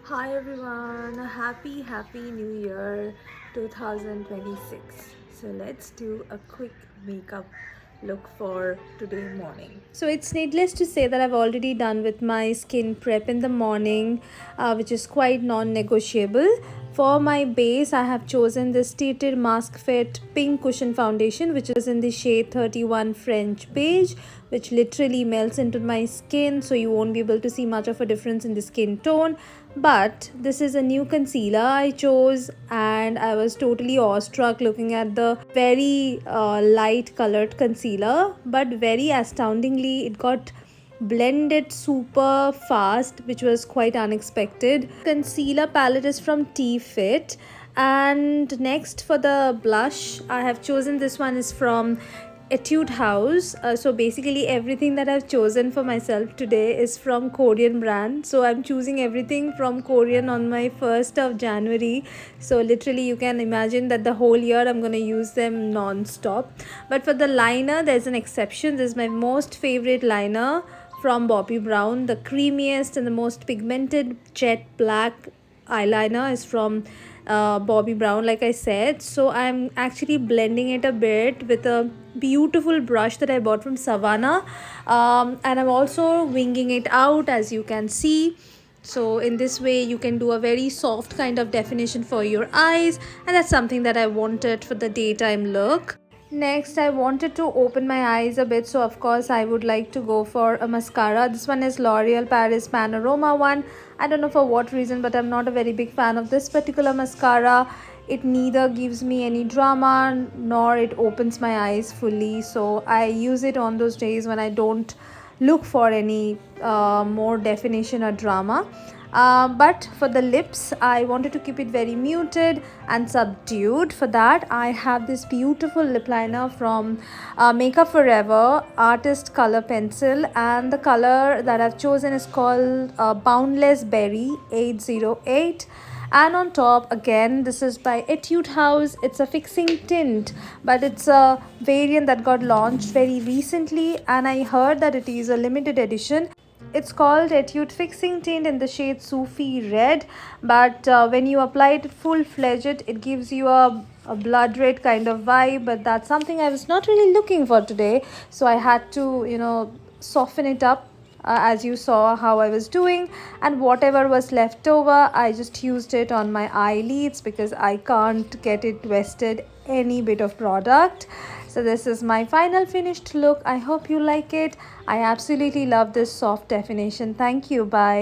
Hi everyone, happy new year 2026. So let's do a quick makeup look for today morning. So it's needless to say that I've already done with my skin prep in the morning, which is quite non-negotiable. For my base, I have chosen this Tinted Mask Fit Pink Cushion Foundation, which is in the shade 31 French Beige, which literally melts into my skin, so you won't be able to see much of a difference in the skin tone. But this is a new concealer I chose, and I was totally awestruck looking at the very light colored concealer, but very astoundingly, it got blended super fast, which was quite unexpected. Concealer palette is from T Fit. And next, for the blush, I have chosen this one is from Etude House. So basically everything that I've chosen for myself today is from Korean brand. So I'm choosing everything from Korean on my 1st of January. So literally you can imagine that the whole year I'm going to use them non-stop. But for the liner, there's an exception. This is my most favorite liner from Bobbi Brown. The creamiest and the most pigmented jet black eyeliner is from Bobbi Brown, like I said. So I'm actually blending it a bit with a beautiful brush that I bought from Savannah, and I'm also winging it out, as you can see. So in this way you can do a very soft kind of definition for your eyes, and that's something that I wanted for the daytime look. Next, I wanted to open my eyes a bit, so of course I would like to go for a mascara. This one is L'Oreal Paris Panorama one. I don't know for what reason, but I'm not a very big fan of this particular mascara. It neither gives me any drama nor it opens my eyes fully, so I use it on those days when I don't look for any more definition or drama. But for the lips, I wanted to keep it very muted and subdued. For that, I have this beautiful lip liner from Makeup Forever Artist Color Pencil, and the color that I've chosen is called Boundless Berry 808. And on top, again, this is by Etude House. It's a fixing tint, but it's a variant that got launched very recently, and I heard that it is a limited edition. It's called Etude Fixing Tint in the shade Sufi Red, but when you apply it full-fledged, it gives you a blood red kind of vibe, but that's something I was not really looking for today, so I had to, soften it up, as you saw how I was doing. And whatever was left over, I just used it on my eyelids because I can't get it wasted any bit of product. So this is my final finished look. I hope you like it. I absolutely love this soft definition. Thank you. Bye.